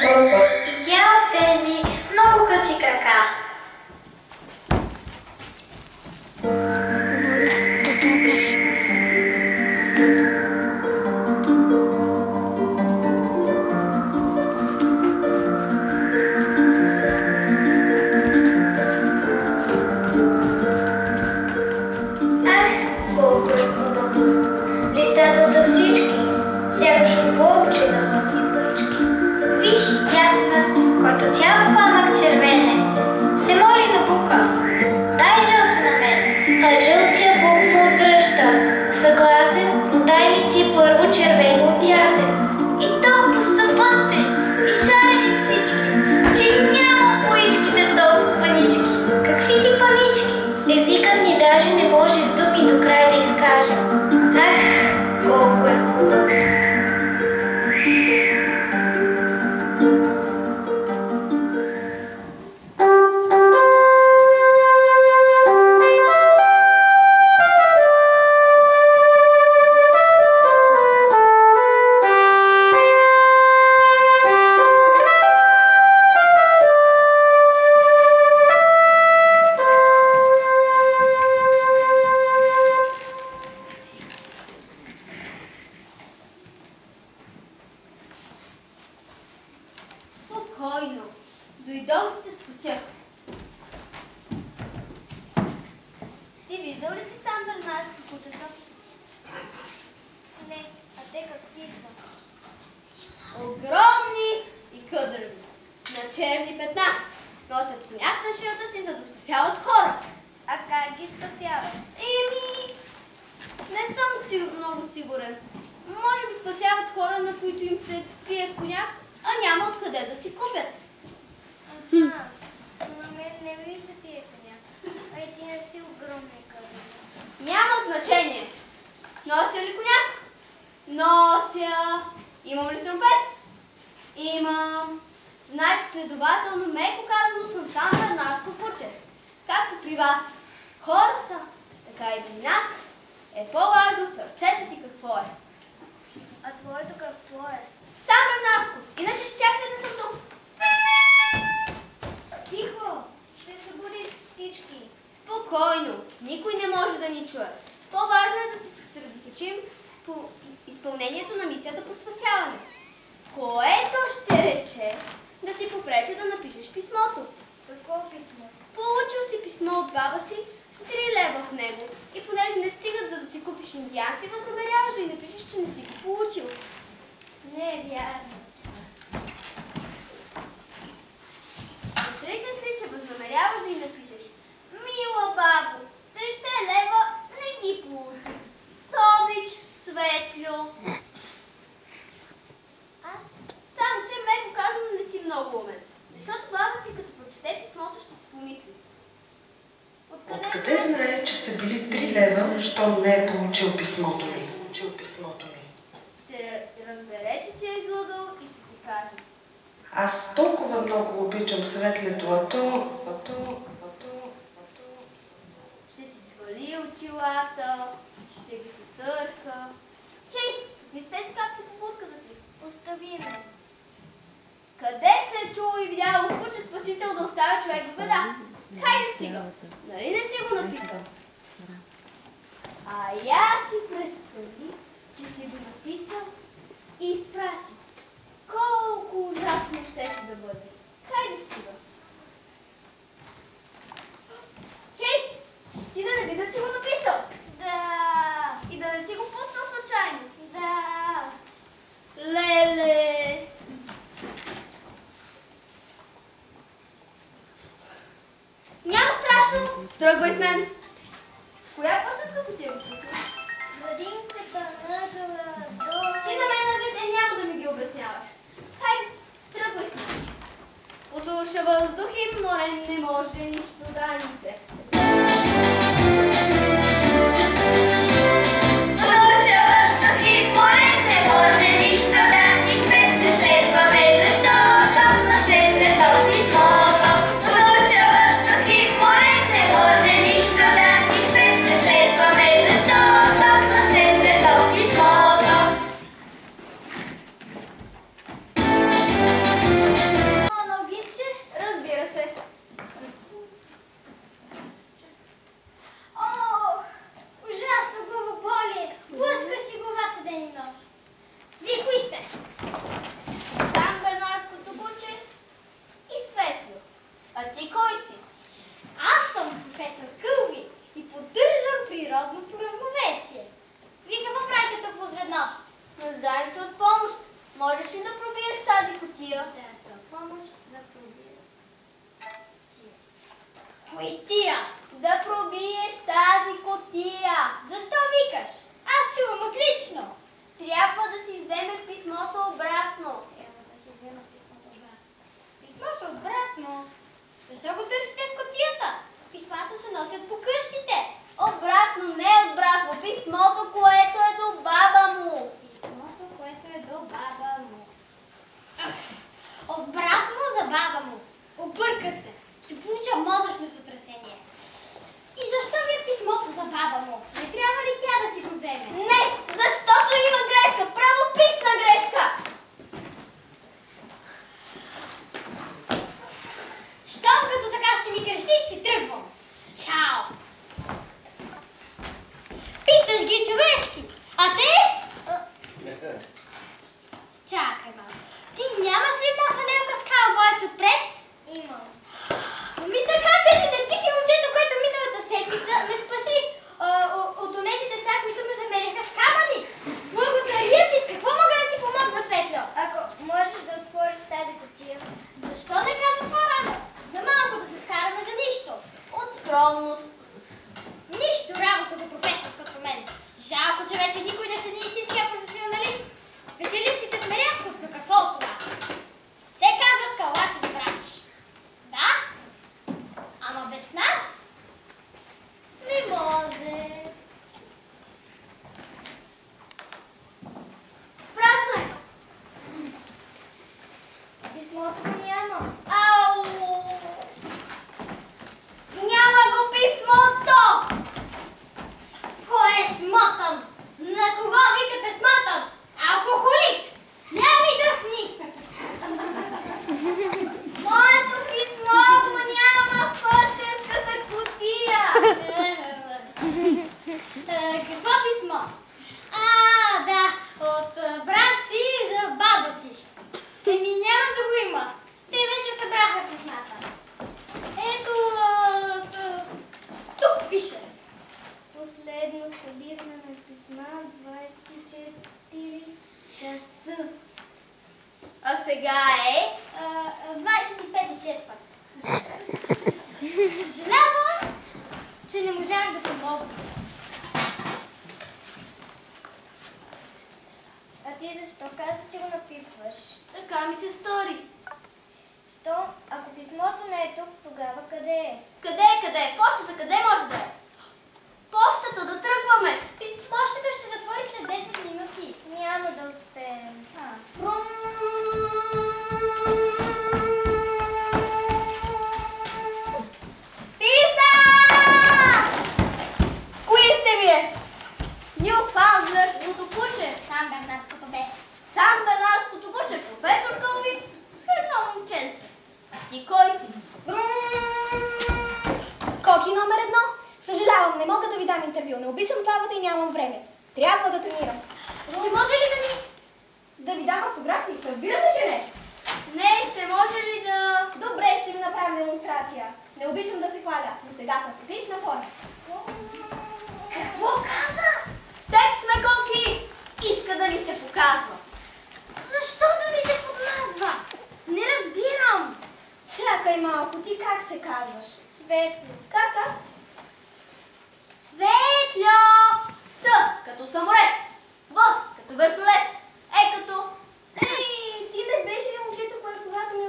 И тя от тези с много къси крака. Листата са всички, сякаш от плочи на модни парички. Виж, яснат, който цял пламък червен е, се моли на бука. Дай жълто на мен, а жълтия бук му отвръща. Съгласен, но дай ми ти първо червено от ясен. И толкова са пъстри и шарени всички, че няма поичките толкова панички. Какви ти панички? Езикът ни даже не може с думи до край да изкаже. Ах, колко е хубаво! Спокойно. Дойдох да те спася. Ти виждал ли си сам Бернарски кутета? Не, а те какви са? Огромни и къдърви. На черни петна. Носят коняк на шията си, за да спасяват хора. А как ги спасяват? Не съм много сигурен. Може би спасяват хора, на които им се пие коняк, а няма откъде да си купят. На мен не ми се пие коняк. А и ти не си огромни къде. Няма значение. Нося ли коняк? Нося. Имам ли тромпет? Имам. Значи следователно, меко казано, съм само бернарско куче. Както при вас хората, така и при нас е по-важно сърцето ти какво е. А твоето какво е? Сам бернарско, иначе щях ли да съм тук? Тихо! Ще събуди всички. Спокойно, никой не може да ни чуе. По-важно е да се съсредоточим по изпълнението на мисията по спасяване. Което ще рече да ти попречи да напишеш писмото. Какво писмо? Получил си писмо от баба си с 3 лева в него и понеже не стигат за да си купиш индианци, възнамеряваш да й напишеш, че не си го получил. Не е вярно. Отричаш ли, че възнамеряваш да й напишеш? Мила бабо, 3 лева не ги получих. Собич, Светлю. Аз само, че меко казано не си много умен. Защото баба ти като прочете писмото ще си помисли. Откъде знае, че са били 3 лева, щом не е получил писмото ми? Ще разбере, че си е излъгал и ще си каже. Аз толкова много обичам Светлето, а то... Ще си свали очилата, ще ги потърка. Хей, мислете си как ти попуска да ти. Остави ме. Къде се е чуло и видяло куче спасител да оставя човек в беда? Хайде стига! Нали не си го написал? А я си представи, че си го написал и изпрати. Колко ужасно щеше да бъде. Хайде стига! Хей! Ти да не би да си го написал? Да. И да не си го пуснал случайно? Да. Леле! Няма страшно! Тръгвай с мен! Коя е почтенска кутия го писа? Градинката нагъла до... Ти на мен нагледе няма да ми ги обясняваш. Хайде, тръгвай с мен. По суша въздух и морен не може нищо да ни се. Можеш ли да пробиеш тази кутия? За помощ да пробия. Кои тия? Да пробиеш тази кутия. Защо викаш? Аз чувам отлично. Трябва да си вземеш писмото обратно. Трябва да си взема писмото обратно. Писмото обратно? Защо го търсите в кутията? Писмата се носят по къщите. Обратно, не обратно. Писмото, което е до баба му. Писмото, което е до баба му. Обратно за баба му. Обърках се. Ще получа мозъчно сътресение. И защо ви е писмото за баба му? Не трябва ли тя да си го вземе? Не, защото има грешка. Правописна грешка. Щом като така ще ми крещиш, си тръгвам. Чао! Питаш ги човешки, а те? Чакай малко. Ти нямаш ли една фанелка с каубоец отпред? Имам. Ми така кажи, да ти си момчето, което миналата седмица ме спаси от онези деца, които ме замеряха с камъни. Благодаря ти, с какво мога да ти помогна, Светло? Ако можеш да отвориш тази кутия. Защо не каза по-рано? За малко да се скараме за нищо. От скромност. Нищо работа за професор като мен. Жалко, че вече никой не седи истинския професионалист. Специалистите сме рядкост, но какво от това? Все казват калачи да правиш. Да? Ама без нас? Не може. Празно е. Писмото го няма. Ау! Няма го писмото! Кой е смотан? На кого викате смотан? Алкохолик! Няма и дъхни! Моето писмо го няма в пощенската кутия! Какво писмо? Да, от брат ти за баба ти. Еми няма да го има. Те вече събраха писмата. Ето, тук пише. Последно събиране на писма 24 часа. А сега е? 25 Съжалявам, че не можах да помогна. А ти защо каза, че го напипваш? Така ми се стори. Ако писмото не е тук, тогава къде е? Къде е? Пощата къде може да е? Пощата, да тръгваме! Пощата ще затвори след 10 минути. Няма да успеем. Писа! Кои сте вие? Нюфаундлърското куче. Сам Бернарското бе. Сам Бернарското куче, професор Кълви, едно момченце. Ти кой си? Коки номер 1. Съжалявам, не мога да ви дам интервю. Не обичам славата и нямам време. Трябва да тренирам. Ще може ли Да ви дам автографи? Разбира се, че не. Не, ще може ли да... Добре, ще ви направим демонстрация. Не обичам да се хваля, но сега съм в отлична форма. Какво каза? С теб сме, Коки! Иска да ни се показва. Защо да ми се подмазва? Не разбирам. Чакай малко, ти как се казваш? Светло. Как? Светло! С като самолет. В като вертолет. Като... Ей, ти не беше ли момчето, което когато ми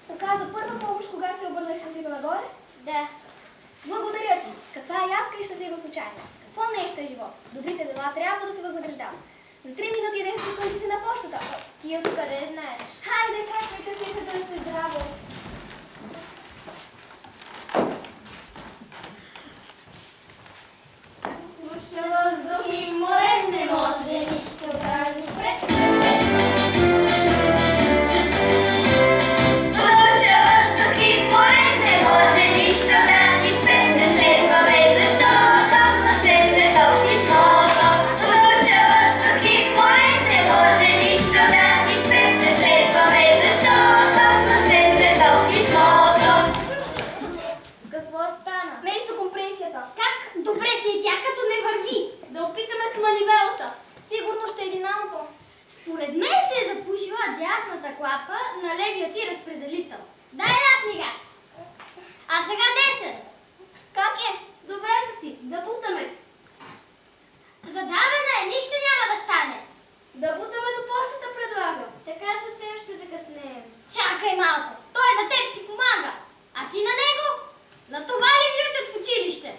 оказа първа помощ, когато се обърнах щастливо нагоре? Да. Благодаря ти. Каква е ядка и щастлива случайност? Какво нещо е живот? Добрите дела трябва да се възнаграждават. За 3 минути и 10 секунди си на почтата. Ти откъде знаеш? Хайде, качвайте се и се дръжте здраво. Слуша въздух и море, не може нищо да ни спре. Слуша въздух и море, не може нищо да ни спре. Не следваме защо, топ на светле, топ писмото. Слуша въздух и море, не може нищо да ни спре. Не следваме клапа на левия ти разпределител. Дай лав мигач. А сега десен. Как е? Добре са си. Да бутаме. Задаване, нищо няма да стане. Да бутаме до почтата, предлагам. Така съвсем ще закъснеем. Чакай малко. Той на теб ти помага. А ти на него? На това ли ви учат в училище?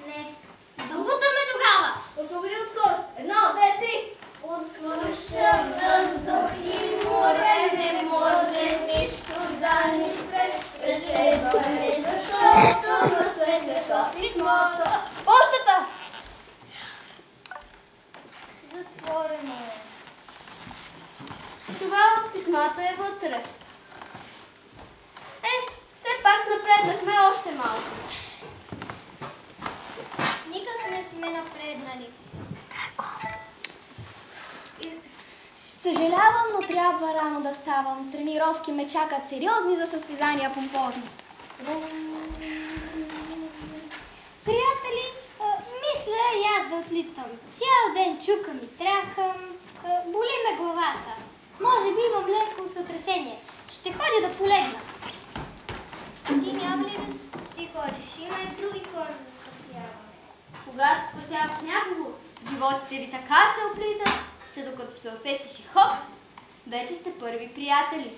Не. Да бутаме тогава. Освободи от скорост. 1, 2, 3. От суша, въздух и море не може нищо да ни спре. Преследваме, защото на свет не са писмото. Почтата! Затворено е. Това от писмата е вътре. Все пак напреднахме още малко. Никак не сме напреднали. Съжалявам, но трябва рано да ставам. Тренировки ме чакат сериозни за състезания помпозни. Приятели, мисля и аз да отлитам. Цял ден чукам и тряхам. Боли ме главата. Може би имам леко сътресение. Ще ходя да полегна. А ти няма ли да си ходиш? Има и други хора за спасяване. Когато спасяваш някого, животите ви така се оплитат, че докато се усетиш и хоп, вече сте първи приятели.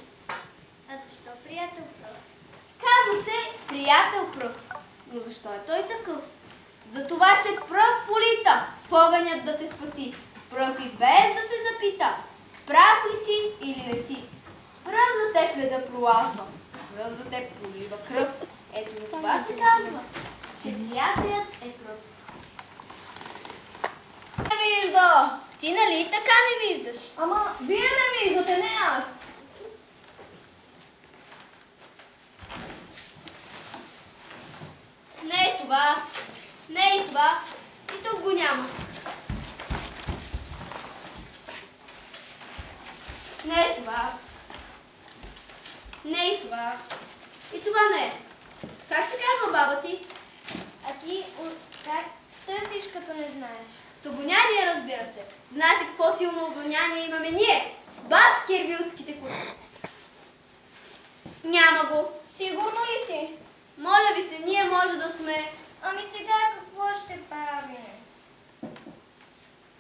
А защо приятел пръв? Казва се приятел пръв. Но защо е той такъв? Затова, че пръв полита в огънят да те спаси. Пръв и без да се запита. Прав ли си или не си? Пръв за теб леда пролазва. Пръв за теб пролива кръв. Ето за това се казва, че приятелят е пръв. Не вижда! Ти нали така не виждаш? Ама вие не виждате, не аз. Не е това, не е това и тук го няма. Не е това, не е това и това не е. Как се казва баба ти? А ти как търсиш, като не знаеш? С обоняние, разбира се. Знаете какво силно обоняние имаме ние? Бас кирвилските кучета. Няма го. Сигурно ли си? Моля ви се, ние може да сме... Ами сега какво ще правим?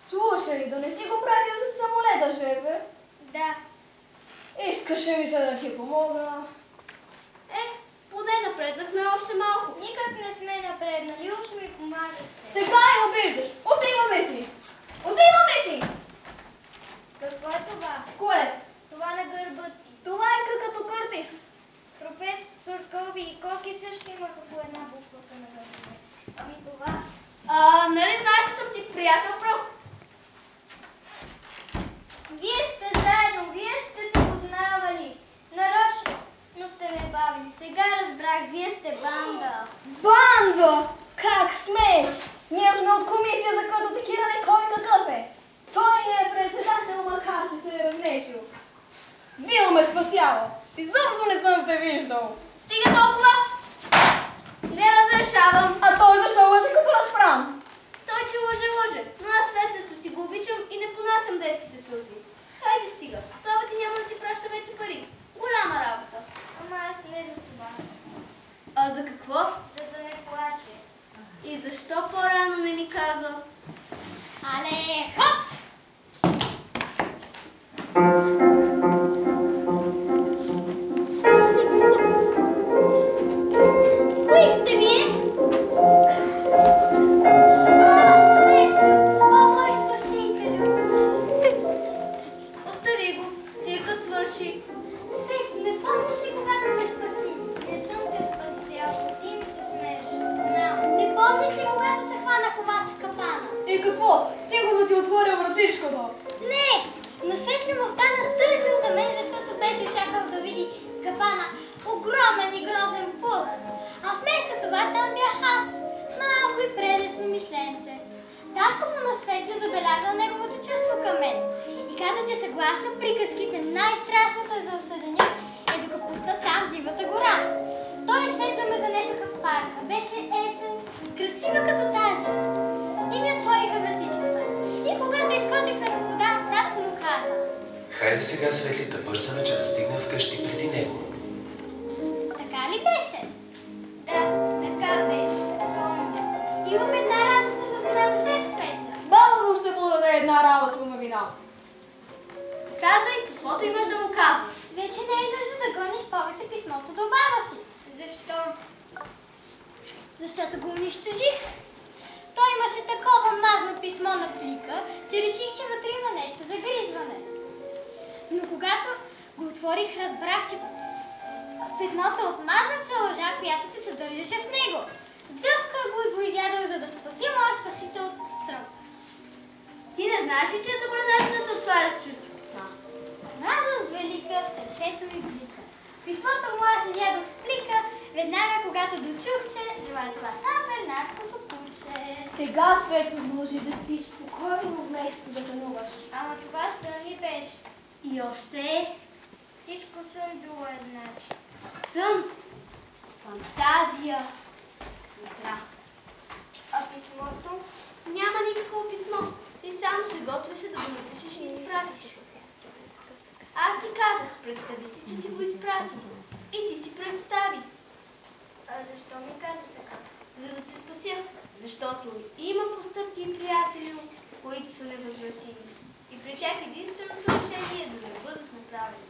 Слушай, да не си го правил за самолета, Жеве? Да. Искаше ми се да ти помогна. Поне напреднахме още малко. Никак не сме напреднали, уж ми помагате. Сега я обиждаш. Отиваме си. Отиваме си. Какво е това? Кое? Това на гърба ти. Това е къкато Къртис. Професор Кълби и Коки също имаха по една буквата на гърба. Ами това? Нали знаеш, че съм ти приятел, прав? Вие сте заедно, вие сте се познавали. Нарочно, но сте ме бавили. Сега разбрах, вие сте банда. Банда! Как смееш? Ние сме от комисия за картотекиране кой какъв е. Той не е председател, макар че се е разнешил. Бил ме спасява. Изобщо не съм те виждал. Стига толкова! Не разрешавам. А той защо лъже като разпран? Той, че лъже, но аз светлето си го обичам и не понасям детските сълзи. Хайде стига. Баба ти няма да ти праща вече пари. Голяма работа. Ама аз не за това. А за какво? За да не плаче. И защо по-рано не ми каза? Але, хоп! Кои сте вие? Светло! О, мой спасителю! Остави го. Циркът свърши. Светло, не помниш ли когато ме спаси? Не съм те спасял, ти ми се смееш. Знам. Не помниш ли когато се хванах у вас в капана? И какво? Сигурно ти отворя вратичката. Не! На Светли му стана тъжно за мен, защото беше чакал да види капана. Огромен и грозен пух. А вместо това там бях аз. Малко и прелесно мисленце. Татко му на Светли забелязал неговото чувство към мен. И каза, че съгласно приказките най-страшното за осъдения е да го пускат сам в дивата гора. Той и Светли ме занесаха в парка. Беше есен, красива като тази. И ми отвориха вратичката. И когато изкочих на свобода, татко му каза: Хайде сега, Светли, да бързаме, че да стигнем вкъщи преди него. Така ли беше? Да, така беше. Помня. Имам една радостна новина за теб, Светля. Баба му ще му даде една работна новина. Казвай каквото имаш да му казваш. Вече не е нужда да гониш повече писмото до баба си. Защо? Защото го унищожих. Той имаше такова мазно писмо на плика, че реших, че вътре има нещо за гризване. Но когато го отворих, разбрах, че петното от мазната лъжа, която се съдържаше в него. Сдъвках го и го изядах, за да спаси моя спасител от стръм. Ти не знаеш ли, че е забранено да се отварят чужди писма? Радост велика в сърцето ми блика. Писмото му аз изядох с плика, веднага когато дочух, че желая това сам бернарското куче. Сега, Светли, може да спиш спокойно вместо да сънуваш. Ама това сън ли беше? И още Всичко сън било е, значи. сън, фантазия, светла. А писмото? Няма никакво писмо. Ти само се готвеше да го напишеш и изпратиш. Аз ти казах, представи си, че си го изпратил. И ти си представи. А защо ми каза така? За да те спася. Защото има постъпки и приятели, които са невъзвратими. И при тях единственото решение е да не бъдат направени.